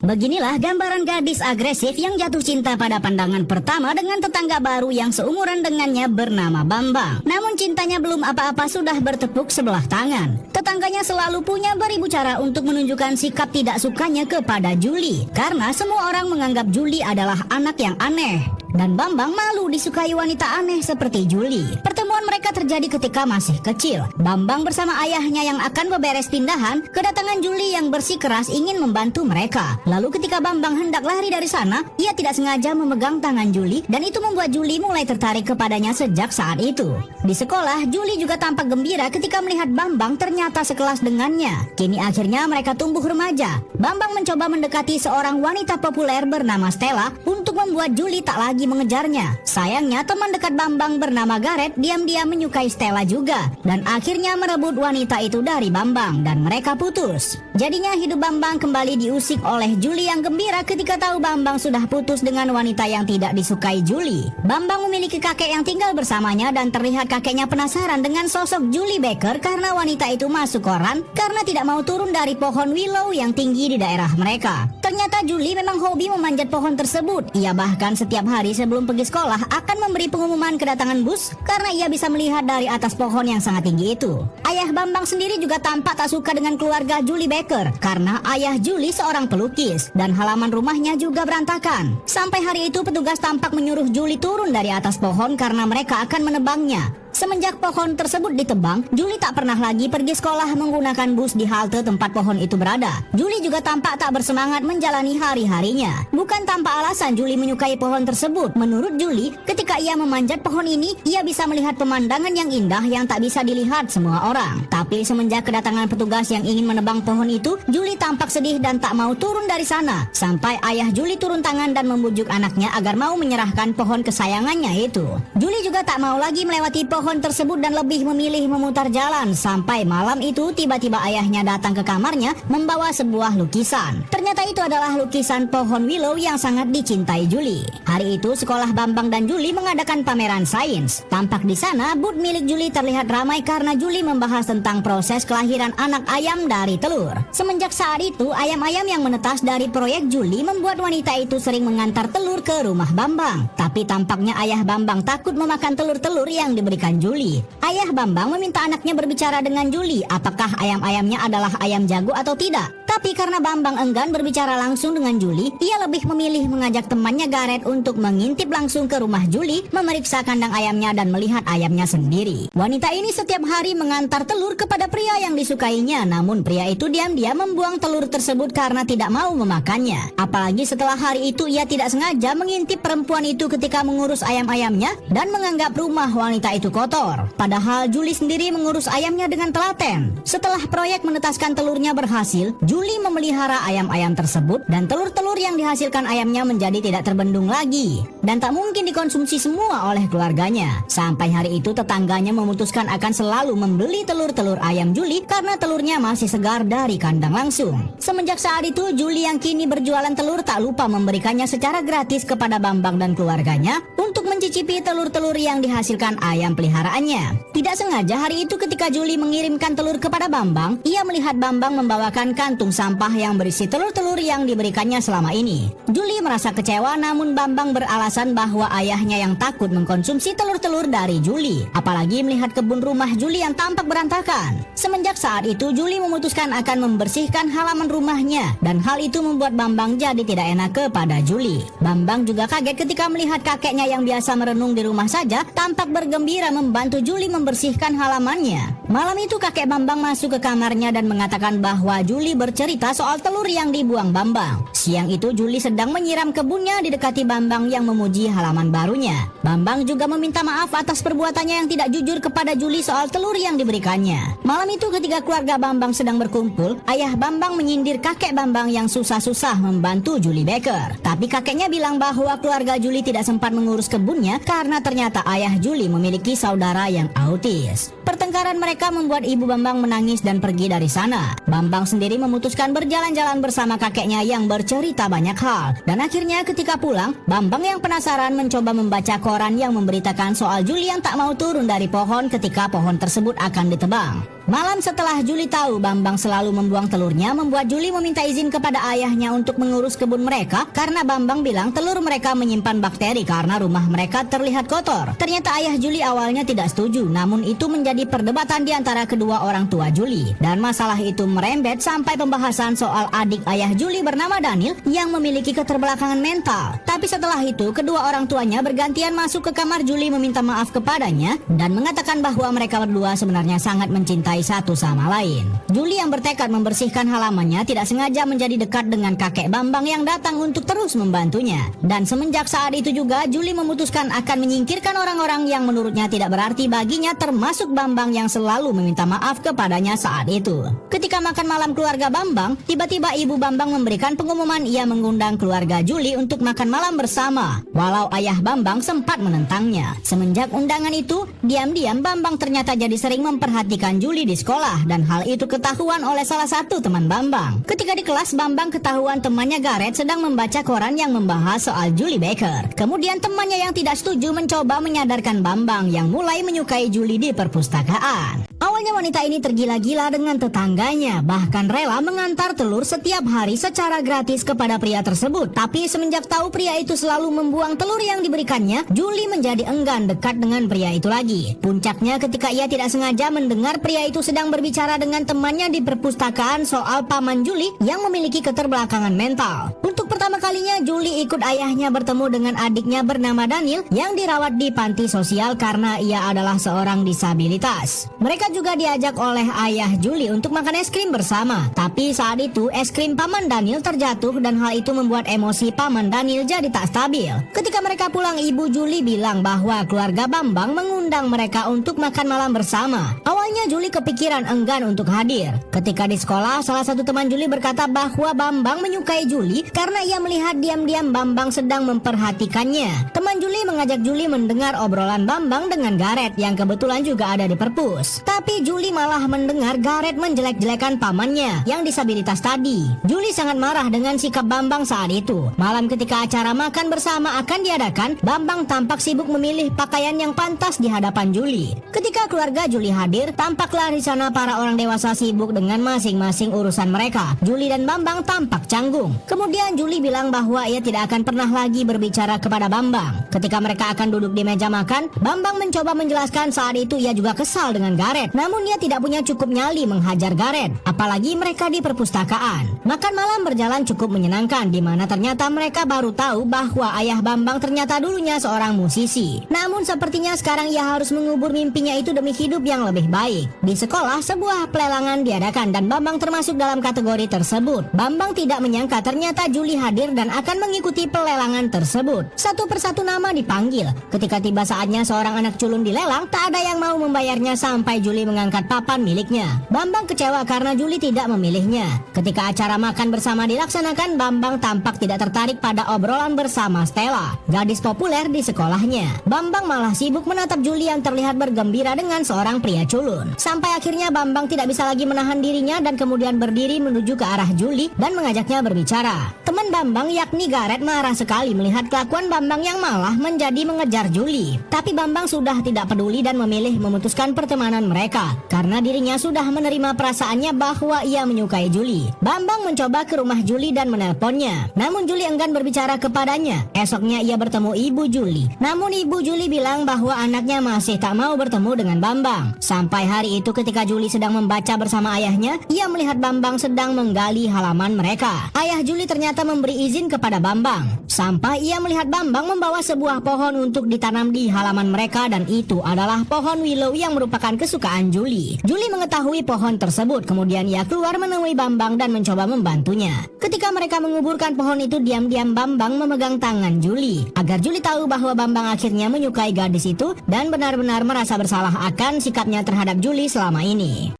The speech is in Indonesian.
Beginilah gambaran gadis agresif yang jatuh cinta pada pandangan pertama dengan tetangga baru yang seumuran dengannya bernama Bambang. Namun cintanya belum apa-apa sudah bertepuk sebelah tangan. Tetangganya selalu punya beribu cara untuk menunjukkan sikap tidak sukanya kepada Juli, karena semua orang menganggap Juli adalah anak yang aneh. Dan Bambang malu disukai wanita aneh seperti Juli. Pertemuan mereka terjadi ketika masih kecil. Bambang bersama ayahnya yang akan beberes pindahan kedatangan Juli yang bersikeras ingin membantu mereka. Lalu ketika Bambang hendak lari dari sana, ia tidak sengaja memegang tangan Juli dan itu membuat Juli mulai tertarik kepadanya sejak saat itu. Di sekolah, Juli juga tampak gembira ketika melihat Bambang ternyata sekelas dengannya. Kini akhirnya mereka tumbuh remaja. Bambang mencoba mendekati seorang wanita populer bernama Stella untuk membuat Juli tak lagi mengejarnya. Sayangnya teman dekat Bambang bernama Gareth diam-diam menyukai Stella juga dan akhirnya merebut wanita itu dari Bambang dan mereka putus. Jadinya hidup Bambang kembali diusik oleh Juli yang gembira ketika tahu Bambang sudah putus dengan wanita yang tidak disukai Juli. Bambang memiliki kakek yang tinggal bersamanya dan terlihat kakeknya penasaran dengan sosok Juli Baker karena wanita itu masuk koran karena tidak mau turun dari pohon willow yang tinggi di daerah mereka. Ternyata Juli memang hobi memanjat pohon tersebut. Ia bahkan setiap hari sebelum pergi sekolah akan memberi pengumuman kedatangan bus karena ia bisa melihat dari atas pohon yang sangat tinggi itu. Ayah Bambang sendiri juga tampak tak suka dengan keluarga Juli Baker karena ayah Juli seorang pelukis dan halaman rumahnya juga berantakan. Sampai hari itu petugas tampak menyuruh Juli turun dari atas pohon karena mereka akan menebangnya. Semenjak pohon tersebut ditebang, Juli tak pernah lagi pergi sekolah menggunakan bus di halte tempat pohon itu berada. Juli juga tampak tak bersemangat menjalani hari-harinya. Bukan tanpa alasan Juli menyukai pohon tersebut. Menurut Juli, ketika ia memanjat pohon ini, ia bisa melihat pemandangan yang indah yang tak bisa dilihat semua orang. Tapi semenjak kedatangan petugas yang ingin menebang pohon itu, Juli tampak sedih dan tak mau turun dari sana. Sampai ayah Juli turun tangan dan membujuk anaknya agar mau menyerahkan pohon kesayangannya itu. Juli juga tak mau lagi melewati pohon tersebut dan lebih memilih memutar jalan. Sampai malam itu tiba-tiba ayahnya datang ke kamarnya membawa sebuah lukisan. Ternyata itu adalah lukisan pohon willow yang sangat dicintai Juli. Hari itu sekolah Bambang dan Juli mengadakan pameran sains. Tampak di sana booth milik Juli terlihat ramai karena Juli membahas tentang proses kelahiran anak ayam dari telur. Semenjak saat itu ayam-ayam yang menetas dari proyek Juli membuat wanita itu sering mengantar telur ke rumah Bambang. Tapi tampaknya ayah Bambang takut memakan telur-telur yang diberikan Juli. Ayah Bambang meminta anaknya berbicara dengan Juli apakah ayam-ayamnya adalah ayam jago atau tidak. Tapi karena Bambang enggan berbicara langsung dengan Juli, ia lebih memilih mengajak temannya Gareth untuk mengintip langsung ke rumah Juli, memeriksa kandang ayamnya dan melihat ayamnya sendiri. Wanita ini setiap hari mengantar telur kepada pria yang disukainya, namun pria itu diam-diam membuang telur tersebut karena tidak mau memakannya. Apalagi setelah hari itu ia tidak sengaja mengintip perempuan itu ketika mengurus ayam-ayamnya dan menganggap rumah wanita itu kotor. Padahal Juli sendiri mengurus ayamnya dengan telaten. Setelah proyek menetaskan telurnya berhasil, Juli memelihara ayam-ayam tersebut dan telur-telur yang dihasilkan ayamnya menjadi tidak terbendung lagi dan tak mungkin dikonsumsi semua oleh keluarganya. Sampai hari itu tetangganya memutuskan akan selalu membeli telur-telur ayam Juli karena telurnya masih segar dari kandang langsung. Semenjak saat itu Juli yang kini berjualan telur tak lupa memberikannya secara gratis kepada Bambang dan keluarganya untuk mencicipi telur-telur yang dihasilkan ayam peliharaannya. Tidak sengaja hari itu ketika Juli mengirimkan telur kepada Bambang, ia melihat Bambang membawakan kantung sampah yang berisi telur-telur yang diberikannya selama ini. Juli merasa kecewa namun Bambang beralasan bahwa ayahnya yang takut mengkonsumsi telur-telur dari Juli. Apalagi melihat kebun rumah Juli yang tampak berantakan. Semenjak saat itu Juli memutuskan akan membersihkan halaman rumahnya dan hal itu membuat Bambang jadi tidak enak kepada Juli. Bambang juga kaget ketika melihat kakeknya yang biasa merenung di rumah saja tampak bergembira membantu Juli membersihkan halamannya. Malam itu kakek Bambang masuk ke kamarnya dan mengatakan bahwa Juli bercerita soal telur yang dibuang Bambang. Siang itu Juli sedang menyiram kebunnya didekati Bambang yang memuji halaman barunya. Bambang juga meminta maaf atas perbuatannya yang tidak jujur kepada Juli soal telur yang diberikannya. Malam itu ketika keluarga Bambang sedang berkumpul, ayah Bambang menyindir kakek Bambang yang susah-susah membantu Juli Baker. Tapi kakeknya bilang bahwa keluarga Juli tidak sempat mengurus kebunnya karena ternyata ayah Juli memiliki saudara yang autis. Pertengkaran mereka membuat ibu Bambang menangis dan pergi dari sana. Bambang sendiri memutuskan berjalan-jalan bersama kakeknya yang bercerita banyak hal. Dan akhirnya ketika pulang, Bambang yang penasaran mencoba membaca koran yang memberitakan soal Juli yang tak mau turun dari pohon ketika pohon tersebut akan ditebang. Malam setelah Juli tahu Bambang selalu membuang telurnya, membuat Juli meminta izin kepada ayahnya untuk mengurus kebun mereka karena Bambang bilang telur mereka menyimpan bakteri karena rumah mereka terlihat kotor. Ternyata ayah Juli awalnya tidak setuju, namun itu menjadi perdebatan di antara kedua orang tua Juli. Dan masalah itu merembet sampai pembahasan soal adik ayah Juli bernama Daniel yang memiliki keterbelakangan mental. Tapi setelah itu kedua orang tuanya bergantian masuk ke kamar Juli meminta maaf kepadanya dan mengatakan bahwa mereka berdua sebenarnya sangat mencintai satu sama lain. Juli yang bertekad membersihkan halamannya tidak sengaja menjadi dekat dengan kakek Bambang yang datang untuk terus membantunya. Dan semenjak saat itu juga Juli memutuskan akan menyingkirkan orang-orang yang menurutnya tidak berarti baginya, termasuk Bambang yang selalu meminta maaf kepadanya saat itu. Ketika makan malam keluarga Bambang, tiba-tiba ibu Bambang memberikan pengumuman ia mengundang keluarga Juli untuk makan malam bersama, walau ayah Bambang sempat menentangnya. Semenjak undangan itu, diam-diam Bambang ternyata jadi sering memperhatikan Juli di sekolah, dan hal itu ketahuan oleh salah satu teman Bambang. Ketika di kelas, Bambang ketahuan temannya Gareth sedang membaca koran yang membahas soal Julie Baker. Kemudian temannya yang tidak setuju mencoba menyadarkan Bambang yang mulai menyukai Juli di perpustakaan. Awalnya wanita ini tergila-gila dengan tetangganya, bahkan rela mengantar telur setiap hari secara gratis kepada pria tersebut. Tapi semenjak tahu pria itu selalu membuang telur yang diberikannya, Juli menjadi enggan dekat dengan pria itu lagi. Puncaknya ketika ia tidak sengaja mendengar pria itu sedang berbicara dengan temannya di perpustakaan soal paman Juli yang memiliki keterbelakangan mental. Untuk pertama kalinya Juli ikut ayahnya bertemu dengan adiknya bernama Daniel yang dirawat di panti sosial karena ia adalah seorang disabilitas. Mereka juga diajak oleh ayah Juli untuk makan es krim bersama. Tapi saat itu es krim paman Daniel terjatuh dan hal itu membuat emosi paman Daniel jadi tak stabil. Ketika mereka pulang, ibu Juli bilang bahwa keluarga Bambang mengundang mereka untuk makan malam bersama. Awalnya Juli kepikiran enggan untuk hadir. Ketika di sekolah, salah satu teman Juli berkata bahwa Bambang menyukai Juli karena ia melihat diam-diam Bambang sedang memperhatikannya. Teman Juli mengajak Juli mendengar obrolan Bambang dengan Gareth yang kebetulan juga ada di perpus. Tapi Juli malah mendengar Gareth menjelek-jelekan pamannya yang disabilitas tadi. Juli sangat marah dengan sikap Bambang saat itu. Malam ketika acara makan bersama akan diadakan, Bambang tampak sibuk memilih pakaian yang pantas di hadapan Juli. Ketika keluarga Juli hadir, tampaklah di sana para orang dewasa sibuk dengan masing-masing urusan mereka. Juli dan Bambang tampak canggung. Kemudian Juli bilang bahwa ia tidak akan pernah lagi berbicara kepada Bambang. Ketika mereka akan duduk di meja makan, Bambang mencoba menjelaskan saat itu ia juga kesal dengan Gareth. Namun ia tidak punya cukup nyali menghajar Gareth, apalagi mereka di perpustakaan. Makan malam berjalan cukup menyenangkan, di mana ternyata mereka baru tahu bahwa ayah Bambang ternyata dulunya seorang musisi. Namun sepertinya sekarang ia harus mengubur mimpinya itu demi hidup yang lebih baik. Di sekolah, sebuah pelelangan diadakan dan Bambang termasuk dalam kategori tersebut. Bambang tidak menyangka ternyata Juli hadir dan akan mengikuti pelelangan tersebut. Satu persatu nama dipanggil. Ketika tiba saatnya seorang anak culun dilelang, tak ada yang mau membayarnya sampai Juli mengangkat papan miliknya. Bambang kecewa karena Juli tidak memilihnya. Ketika acara makan bersama dilaksanakan, Bambang tampak tidak tertarik pada obrolan bersama Stella, gadis populer di sekolahnya. Bambang malah sibuk menatap Juli yang terlihat bergembira dengan seorang pria culun. Sampai akhirnya Bambang tidak bisa lagi menahan dirinya dan kemudian berdiri menuju ke arah Juli dan mengajaknya berbicara. Teman Bambang yakni Gareth marah sekali melihat kelakuan Bambang yang malah menjadi mengejar Juli. Tapi Bambang sudah tidak peduli dan memilih memutuskan pertemanan mereka karena dirinya sudah menerima perasaannya bahwa ia menyukai Juli. Bambang mencoba ke rumah Juli dan menelponnya. Namun Juli enggan berbicara kepadanya. Esoknya ia bertemu ibu Juli. Namun ibu Juli bilang bahwa anaknya masih tak mau bertemu dengan Bambang. Sampai hari itu ketika Juli sedang membaca bersama ayahnya, ia melihat Bambang sedang menggali halaman mereka. Ayah Juli ternyata memberi izin kepada Bambang. Sampai ia melihat Bambang membawa sebuah pohon untuk ditanam di halaman mereka dan itu adalah pohon willow yang merupakan kesukaan Juli. Juli mengetahui pohon tersebut, kemudian ia keluar menemui Bambang dan mencoba membantunya. Ketika mereka menguburkan pohon itu, diam-diam Bambang memegang tangan Juli agar Juli tahu bahwa Bambang akhirnya menyukai gadis itu dan benar-benar merasa bersalah akan sikapnya terhadap Juli selama ini.